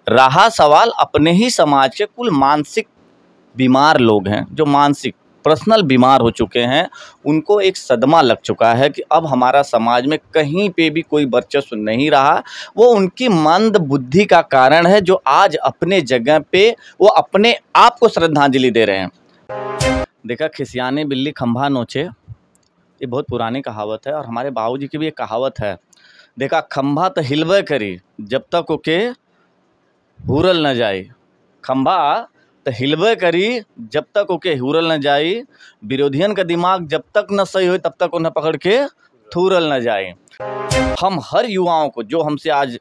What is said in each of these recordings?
रहा सवाल अपने ही समाज के कुल मानसिक बीमार लोग हैं, जो मानसिक पर्सनल बीमार हो चुके हैं, उनको एक सदमा लग चुका है कि अब हमारा समाज में कहीं पे भी कोई वर्चस्व नहीं रहा। वो उनकी मंद बुद्धि का कारण है, जो आज अपने जगह पे वो अपने आप को श्रद्धांजलि दे रहे हैं। देखा, खिसियाने बिल्ली खंभा नोचे, ये बहुत पुरानी कहावत है और हमारे बाबूजी की भी एक कहावत है। देखा, खंभा तो हिलवे करी जब तक ओके हुरल न जाए, खंभा तो हिलवे करी जब तक ओके हुरल न जाए, विरोधियन का दिमाग जब तक न सही हो तब तक उन्हें पकड़ के थूरल न जाए। हम हर युवाओं को जो हमसे आज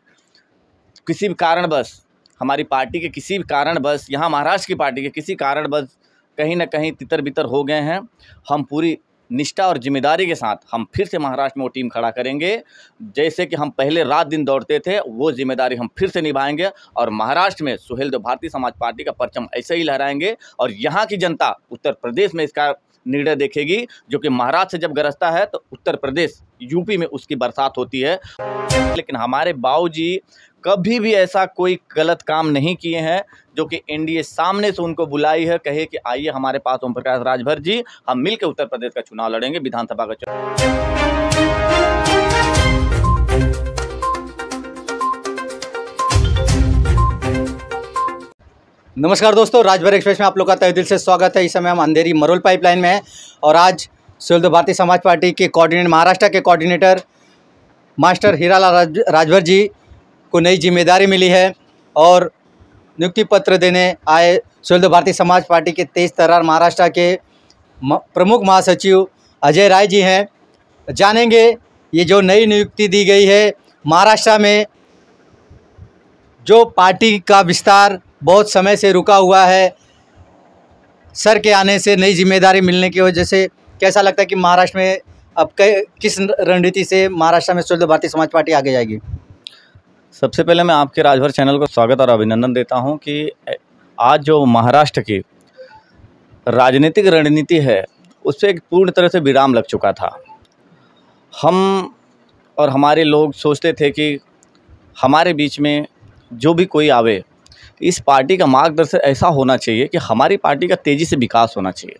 किसी भी कारणवश, हमारी पार्टी के किसी भी कारणवश, यहाँ महाराष्ट्र की पार्टी के किसी कारणवश कहीं ना कहीं तितर बितर हो गए हैं, हम पूरी निष्ठा और जिम्मेदारी के साथ हम फिर से महाराष्ट्र में वो टीम खड़ा करेंगे। जैसे कि हम पहले रात दिन दौड़ते थे, वो जिम्मेदारी हम फिर से निभाएंगे और महाराष्ट्र में सुहेलदेव भारतीय समाज पार्टी का परचम ऐसे ही लहराएंगे। और यहाँ की जनता उत्तर प्रदेश में इसका निर्णय देखेगी, जो कि महाराष्ट्र से जब गरजता है तो उत्तर प्रदेश यूपी में उसकी बरसात होती है। लेकिन हमारे बाबूजी कभी भी ऐसा कोई गलत काम नहीं किए हैं, जो कि एनडीए सामने से उनको बुलाई है, कहे कि आइए हमारे पास ओम प्रकाश राजभर जी, हम मिलकर उत्तर प्रदेश का चुनाव लड़ेंगे, विधानसभा का चुनाव। नमस्कार दोस्तों, राजभर एक्सप्रेस में आप लोग का तहे दिल से स्वागत है। इस समय हम अंधेरी मरोल पाइपलाइन में हैं और आज सुहेलदेव भारतीय समाज पार्टी के कोऑर्डिनेटर, महाराष्ट्र के कोऑर्डिनेटर मास्टर हीरालाल राजभर जी को नई जिम्मेदारी मिली है और नियुक्ति पत्र देने आए सुहेलदेव भारतीय समाज पार्टी के तेज तर्रार महाराष्ट्र के प्रमुख महासचिव अजय राय जी हैं। जानेंगे ये जो नई नियुक्ति दी गई है महाराष्ट्र में, जो पार्टी का विस्तार बहुत समय से रुका हुआ है, सर के आने से, नई जिम्मेदारी मिलने की वजह से कैसा लगता है कि महाराष्ट्र में अब किस रणनीति से महाराष्ट्र में सुहेलदेव भारतीय समाज पार्टी आगे जाएगी? सबसे पहले मैं आपके राजभर चैनल को स्वागत और अभिनंदन देता हूं कि आज जो महाराष्ट्र की राजनीतिक रणनीति है, उससे एक पूर्ण तरह से विराम लग चुका था। हम और हमारे लोग सोचते थे कि हमारे बीच में जो भी कोई आवे, इस पार्टी का मार्गदर्शन ऐसा होना चाहिए कि हमारी पार्टी का तेज़ी से विकास होना चाहिए।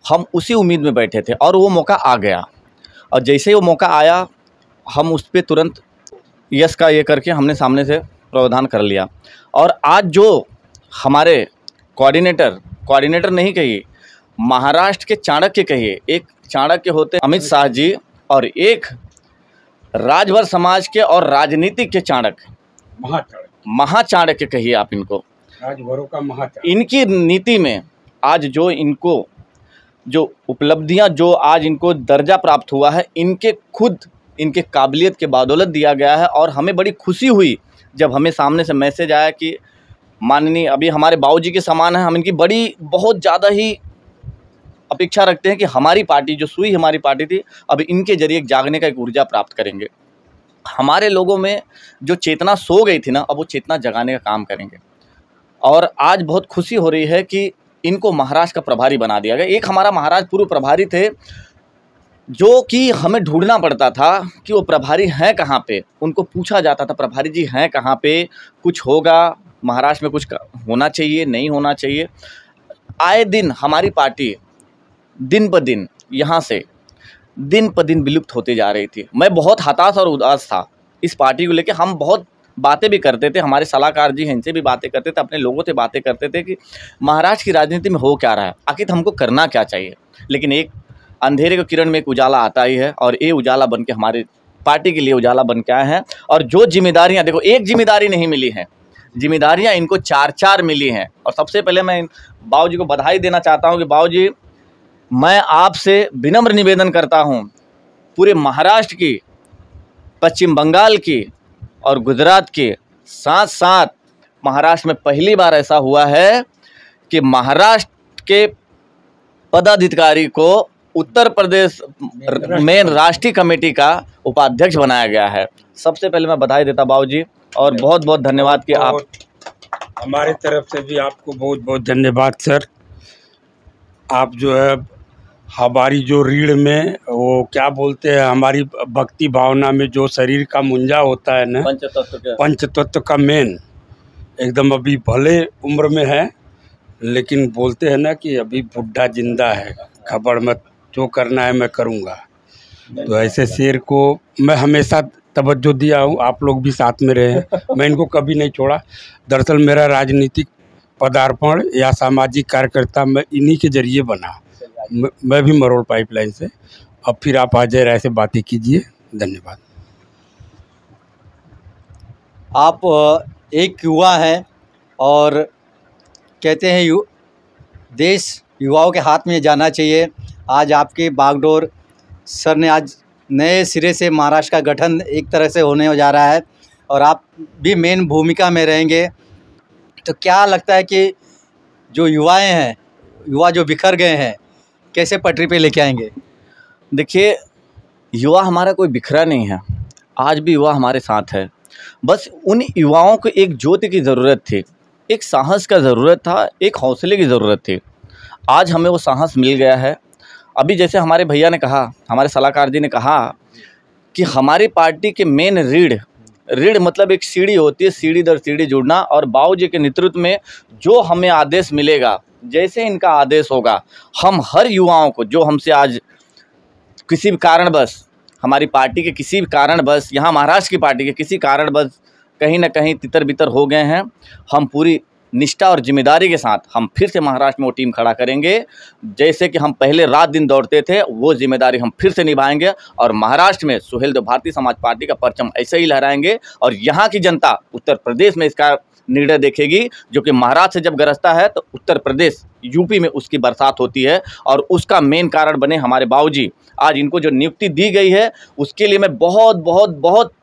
हम उसी उम्मीद में बैठे थे और वो मौका आ गया, और जैसे ही वो मौका आया हम उस पर तुरंत यस का ये करके हमने सामने से प्रावधान कर लिया। और आज जो हमारे कोऑर्डिनेटर नहीं कहिए, महाराष्ट्र के चाणक्य कहिए, एक चाणक्य होते अमित शाह जी और एक राजभर समाज के और राजनीतिक के चाणक्य, महाचाणक्य कहिए आप इनको, राजभरों का महाचाणक्य। इनकी नीति में आज जो इनको जो उपलब्धियां, जो आज इनको दर्जा प्राप्त हुआ है, इनके काबिलियत के बदौलत दिया गया है। और हमें बड़ी खुशी हुई जब हमें सामने से मैसेज आया कि माननीय, अभी हमारे बाबूजी के समान है, हम इनकी बहुत ज़्यादा ही अपेक्षा रखते हैं कि हमारी पार्टी जो सुई हमारी पार्टी थी, अब इनके जरिए एक जागने का एक ऊर्जा प्राप्त करेंगे। हमारे लोगों में जो चेतना सो गई थी ना, अब वो चेतना जगाने का काम करेंगे। और आज बहुत खुशी हो रही है कि इनको महाराष्ट्र का प्रभारी बना दिया गया। एक हमारा महाराष्ट्र पूर्व प्रभारी थे, जो कि हमें ढूंढना पड़ता था कि वो प्रभारी हैं कहाँ पे। उनको पूछा जाता था, प्रभारी जी हैं कहाँ पे, कुछ होगा महाराष्ट्र में, कुछ होना चाहिए, नहीं होना चाहिए। आए दिन हमारी पार्टी दिन ब दिन यहाँ से दिन प दिन विलुप्त होते जा रही थी। मैं बहुत हताश और उदास था इस पार्टी को लेकर। हम बहुत बातें भी करते थे, हमारे सलाहकार जी हैं, इनसे भी बातें करते थे, अपने लोगों से बातें करते थे कि महाराष्ट्र की राजनीति में हो क्या रहा है, आखिर हमको करना क्या चाहिए। लेकिन एक अंधेरे के किरण में एक उजाला आता ही है, और ये उजाला बन के हमारी पार्टी के लिए उजाला बन के आए हैं। और जो जिम्मेदारियाँ, देखो, एक जिम्मेदारी नहीं मिली हैं, जिम्मेदारियाँ इनको 4-4 मिली हैं। और सबसे पहले मैं बाबूजी को बधाई देना चाहता हूँ कि बाबूजी, मैं आपसे विनम्र निवेदन करता हूँ, पूरे महाराष्ट्र की, पश्चिम बंगाल की और गुजरात के साथ साथ महाराष्ट्र में पहली बार ऐसा हुआ है कि महाराष्ट्र के पदाधिकारी को उत्तर प्रदेश में राष्ट्रीय कमेटी का उपाध्यक्ष बनाया गया है। सबसे पहले मैं बधाई देता बाबूजी, और बहुत बहुत धन्यवाद कि आप, हमारी तरफ से भी आपको बहुत बहुत धन्यवाद सर। आप जो है हमारी जो रीढ़ में, वो क्या बोलते हैं, हमारी भक्ति भावना में जो शरीर का मुंजा होता है ना, पंचतत्व का मेन, एकदम अभी भले उम्र में है, लेकिन बोलते हैं ना कि अभी बुढ़ा जिंदा है, खबर मत, जो करना है मैं करूँगा। तो ऐसे शेर को मैं हमेशा तवज्जो दिया हूँ, आप लोग भी साथ में रहे हैं, मैं इनको कभी नहीं छोड़ा। दरअसल मेरा राजनीतिक पदार्पण या सामाजिक कार्यकर्ता मैं इन्हीं के जरिए बना। मैं भी मरोड़ पाइपलाइन से। अब फिर आप अजय राय से बातें कीजिए। धन्यवाद। आप एक युवा हैं और कहते हैं देश युवाओं के हाथ में जाना चाहिए। आज आपके बागडोर सर ने आज नए सिरे से महाराष्ट्र का गठन एक तरह से होने जा रहा है और आप भी मेन भूमिका में रहेंगे। तो क्या लगता है कि जो युवाएं हैं, युवा जो बिखर गए हैं, कैसे पटरी पे लेके आएंगे? देखिए, युवा हमारा कोई बिखरा नहीं है, आज भी युवा हमारे साथ है। बस उन युवाओं को एक ज्योति की ज़रूरत थी, एक साहस का ज़रूरत था, एक हौसले की ज़रूरत थी। आज हमें वो साहस मिल गया है। अभी जैसे हमारे भैया ने कहा, हमारे सलाहकार जी ने कहा कि हमारी पार्टी के मेन रीढ़ मतलब एक सीढ़ी होती है, सीढ़ी दर सीढ़ी जुड़ना। और बाबूजी के नेतृत्व में जो हमें आदेश मिलेगा, जैसे इनका आदेश होगा, हम हर युवाओं को जो हमसे आज किसी भी कारणवश, हमारी पार्टी के किसी भी कारणवश, यहाँ महाराष्ट्र की पार्टी के किसी कारणवश कहीं ना कहीं तितर बितर हो गए हैं, हम पूरी निष्ठा और जिम्मेदारी के साथ हम फिर से महाराष्ट्र में वो टीम खड़ा करेंगे। जैसे कि हम पहले रात दिन दौड़ते थे, वो जिम्मेदारी हम फिर से निभाएंगे और महाराष्ट्र में सुहेलदेव भारतीय समाज पार्टी का परचम ऐसे ही लहराएंगे। और यहाँ की जनता उत्तर प्रदेश में इसका निर्णय देखेगी, जो कि महाराष्ट्र से जब गरजता है तो उत्तर प्रदेश यूपी में उसकी बरसात होती है। और उसका मेन कारण बने हमारे बाबूजी। आज इनको जो नियुक्ति दी गई है, उसके लिए मैं बहुत बहुत बहुत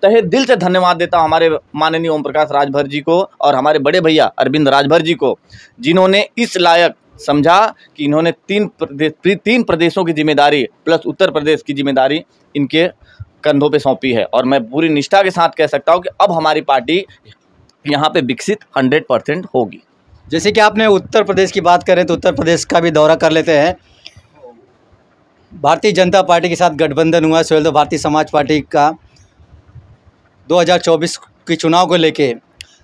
तहे दिल से धन्यवाद देता हूँ हमारे माननीय ओम प्रकाश राजभर जी को और हमारे बड़े भैया अरविंद राजभर जी को, जिन्होंने इस लायक समझा कि इन्होंने तीन प्रदेशों की जिम्मेदारी प्लस उत्तर प्रदेश की जिम्मेदारी इनके कंधों पे सौंपी है। और मैं पूरी निष्ठा के साथ कह सकता हूँ कि अब हमारी पार्टी यहाँ पे विकसित 100% होगी। जैसे कि आपने उत्तर प्रदेश की बात करें तो उत्तर प्रदेश का भी दौरा कर लेते हैं। भारतीय जनता पार्टी के साथ गठबंधन हुआ सुहेलदेव भारतीय समाज पार्टी का 2024 के चुनाव को लेके,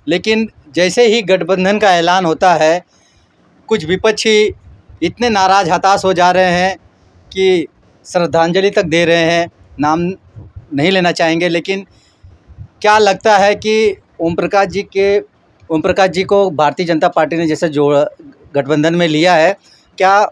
लेकिन जैसे ही गठबंधन का ऐलान होता है, कुछ विपक्षी इतने नाराज़ हताश हो जा रहे हैं कि श्रद्धांजलि तक दे रहे हैं। नाम नहीं लेना चाहेंगे, लेकिन क्या लगता है कि ओम प्रकाश जी को भारतीय जनता पार्टी ने जैसे जो गठबंधन में लिया है, क्या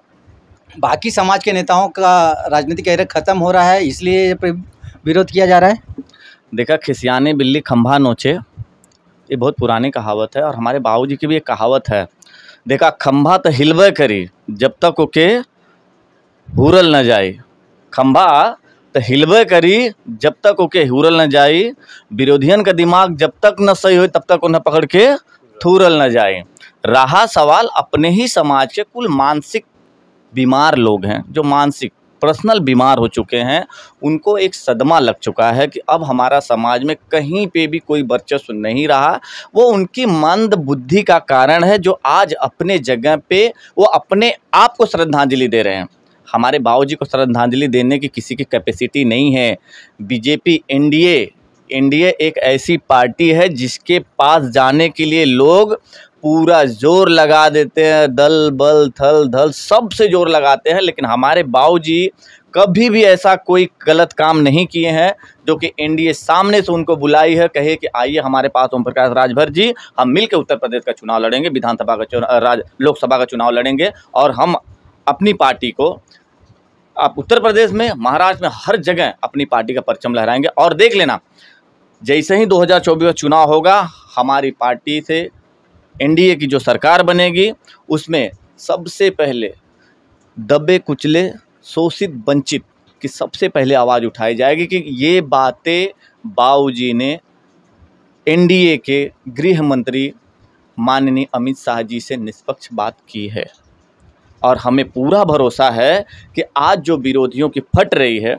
बाकी समाज के नेताओं का राजनीतिक कैरियर ख़त्म हो रहा है, इसलिए विरोध किया जा रहा है? देखा, खिसियाने बिल्ली खंभा नोचे, ये बहुत पुरानी कहावत है और हमारे बाबूजी की भी एक कहावत है। देखा, खंभा तो हिलबे करी जब तक ओके हुरल न जाए। खंभा तो हिलबे करी जब तक ओके हुरल न जाए। विरोधियन का दिमाग जब तक न सही हो तब तक उन्हें पकड़ के थूरल न जाए। रहा सवाल अपने ही समाज के कुल मानसिक बीमार लोग हैं, जो मानसिक पर्सनल बीमार हो चुके हैं, उनको एक सदमा लग चुका है कि अब हमारा समाज में कहीं पे भी कोई वर्चस्व नहीं रहा। वो उनकी मंद बुद्धि का कारण है, जो आज अपने जगह पे वो अपने आप को श्रद्धांजलि दे रहे हैं। हमारे बाबूजी को श्रद्धांजलि देने की किसी की कैपेसिटी नहीं है। बीजेपी एनडीए एक ऐसी पार्टी है जिसके पास जाने के लिए लोग पूरा जोर लगा देते हैं, दल बल थल धल सबसे जोर लगाते हैं, लेकिन हमारे बाबूजी कभी भी ऐसा कोई गलत काम नहीं किए हैं जो कि एनडीए सामने से उनको बुलाई है, कहे कि आइए हमारे पास ओम प्रकाश राजभर जी, हम मिलकर उत्तर प्रदेश का चुनाव लड़ेंगे, विधानसभा का चुनाव, लोकसभा का चुनाव लड़ेंगे और हम अपनी पार्टी को आप उत्तर प्रदेश में, महाराष्ट्र में, हर जगह अपनी पार्टी का परचम लहराएंगे। और देख लेना, जैसे ही 2024 में चुनाव होगा, हमारी पार्टी से एनडीए की जो सरकार बनेगी, उसमें सबसे पहले दबे कुचले शोषित वंचित की सबसे पहले आवाज़ उठाई जाएगी कि ये बातें बाबूजी ने एनडीए के गृह मंत्री माननीय अमित शाह जी से निष्पक्ष बात की है। और हमें पूरा भरोसा है कि आज जो विरोधियों की फट रही है,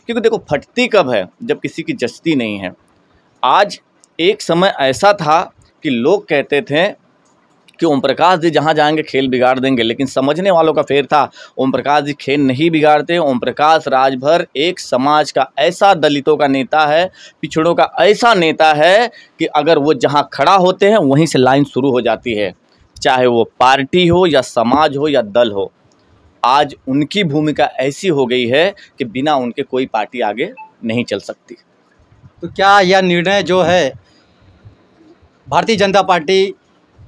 क्योंकि देखो फटती कब है, जब किसी की जचती नहीं है। आज एक समय ऐसा था कि लोग कहते थे कि ओम प्रकाश जी जहाँ जाएंगे खेल बिगाड़ देंगे, लेकिन समझने वालों का फेर था। ओम प्रकाश जी खेल नहीं बिगाड़ते। ओम प्रकाश राजभर एक समाज का ऐसा, दलितों का नेता है, पिछड़ों का ऐसा नेता है कि अगर वो जहाँ खड़ा होते हैं वहीं से लाइन शुरू हो जाती है, चाहे वो पार्टी हो या समाज हो या दल हो। आज उनकी भूमिका ऐसी हो गई है कि बिना उनके कोई पार्टी आगे नहीं चल सकती। तो क्या यह निर्णय जो है भारतीय जनता पार्टी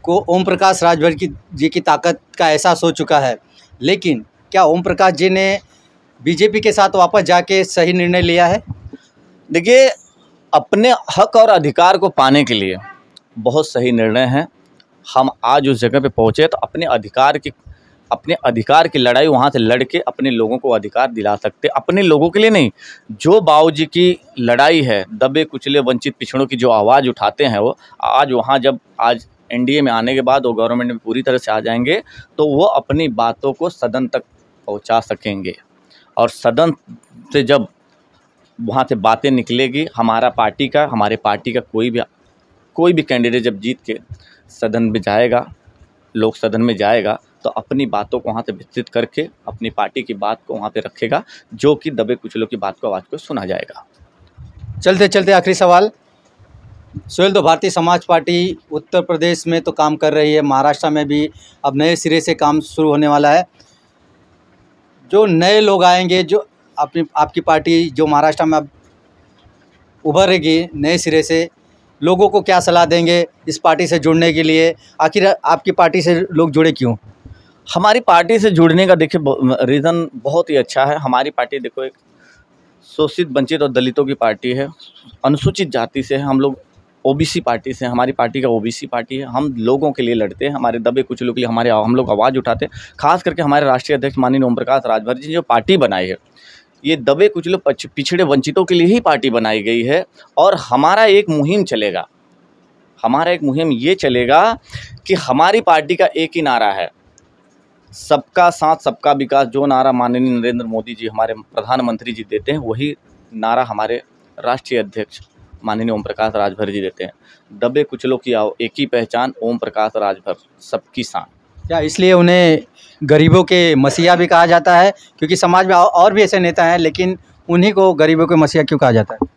को ओम प्रकाश राजभर जी की ताकत का एहसास हो चुका है, लेकिन क्या ओम प्रकाश जी ने बीजेपी के साथ वापस जाके सही निर्णय लिया है? देखिए, अपने हक और अधिकार को पाने के लिए बहुत सही निर्णय है। हम आज उस जगह पे पहुँचे तो अपने अधिकार की लड़ाई वहाँ से लड़ के अपने लोगों को अधिकार दिला सकते। अपने लोगों के लिए नहीं, जो बाबूजी की लड़ाई है, दबे कुचले वंचित पिछड़ों की जो आवाज़ उठाते हैं, वो आज वहाँ जब आज एनडीए में आने के बाद वो गवर्नमेंट में पूरी तरह से आ जाएंगे तो वो अपनी बातों को सदन तक पहुँचा सकेंगे। और सदन से जब वहाँ से बातें निकलेगी, हमारे पार्टी का कोई भी कैंडिडेट जब जीत के सदन में जाएगा, लोक सदन में जाएगा, तो अपनी बातों को वहाँ से विस्तृत करके अपनी पार्टी की बात को वहाँ पे रखेगा, जो कि दबे कुचलों की बात को, आवाज़ को सुना जाएगा। चलते चलते आखिरी सवाल, सुहेल, तो भारतीय समाज पार्टी उत्तर प्रदेश में तो काम कर रही है, महाराष्ट्र में भी अब नए सिरे से काम शुरू होने वाला है। जो नए लोग आएंगे, जो आपकी पार्टी जो महाराष्ट्र में अब उभरेगी नए सिरे से, लोगों को क्या सलाह देंगे इस पार्टी से जुड़ने के लिए? आखिर आपकी पार्टी से लोग जुड़े क्यों? हमारी पार्टी से जुड़ने का देखिए रीज़न बहुत ही अच्छा है। हमारी पार्टी देखो एक शोषित, वंचित और दलितों की पार्टी है, अनुसूचित जाति से है हम लोग, ओबीसी पार्टी से, हमारी पार्टी का ओबीसी पार्टी है। हम लोगों के लिए लड़ते हैं, हमारे दबे कुचलों के लिए हम लोग आवाज़ उठाते हैं। खास करके हमारे राष्ट्रीय अध्यक्ष माननीय ओम प्रकाश राजभर जी जो पार्टी बनाई है, ये दबे कुचले पिछड़े वंचितों के लिए ही पार्टी बनाई गई है। और हमारा एक मुहिम चलेगा, ये चलेगा कि हमारी पार्टी का एक ही नारा है, सबका साथ सबका विकास। जो नारा माननीय नरेंद्र मोदी जी, हमारे प्रधानमंत्री जी देते हैं, वही नारा हमारे राष्ट्रीय अध्यक्ष माननीय ओम प्रकाश राजभर जी देते हैं। दबे कुचलों की एक ही पहचान, ओम प्रकाश राजभर, सबकी शान। क्या इसलिए उन्हें गरीबों के मसीहा भी कहा जाता है? क्योंकि समाज में और भी ऐसे नेता हैं, लेकिन उन्हीं को गरीबों के मसीहा क्यों कहा जाता है?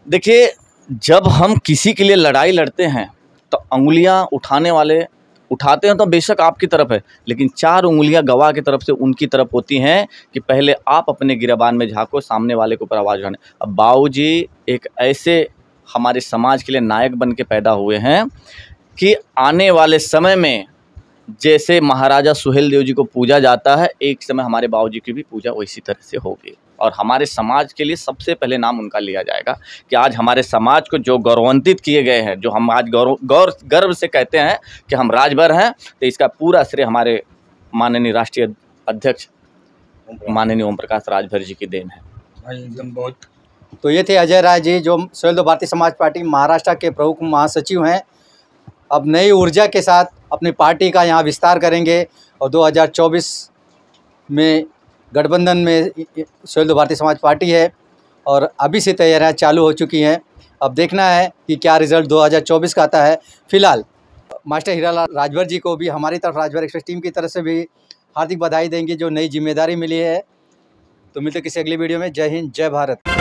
देखिए, जब हम किसी के लिए लड़ाई लड़ते हैं तो अंगुलियां उठाने वाले उठाते हैं तो बेशक आपकी तरफ है, लेकिन 4 उंगलियां गवाह की तरफ से उनकी तरफ होती हैं कि पहले आप अपने गिरबान में झांको, सामने वाले के ऊपर आवाज़ उठाने। अब बाबूजी एक ऐसे हमारे समाज के लिए नायक बन के पैदा हुए हैं कि आने वाले समय में जैसे महाराजा सुहेल देव जी को पूजा जाता है, एक समय हमारे बाबूजी की भी पूजा वैसी तरह से होगी। और हमारे समाज के लिए सबसे पहले नाम उनका लिया जाएगा कि आज हमारे समाज को जो गौरवान्वित किए गए हैं, जो हम आज गर्व से कहते हैं कि हम राजभर हैं, तो इसका पूरा श्रेय हमारे माननीय राष्ट्रीय अध्यक्ष माननीय ओम प्रकाश राजभर जी की देन है। भाई एकदम बहुत। तो ये थे अजय राय जी, जो सुहेल भारतीय समाज पार्टी महाराष्ट्र के प्रमुख महासचिव हैं। अब नई ऊर्जा के साथ अपनी पार्टी का यहाँ विस्तार करेंगे और 2024 में गठबंधन में सुहेल भारतीय समाज पार्टी है और अभी से तैयारियाँ चालू हो चुकी हैं। अब देखना है कि क्या रिज़ल्ट 2024 का आता है। फिलहाल मास्टर हीरालाल राजभर जी को भी हमारी तरफ राजभर एक्सप्रेस टीम की तरफ से भी हार्दिक बधाई देंगे जो नई जिम्मेदारी मिली है। तो मिलते किसी अगली वीडियो में। जय हिंद, जय भारत।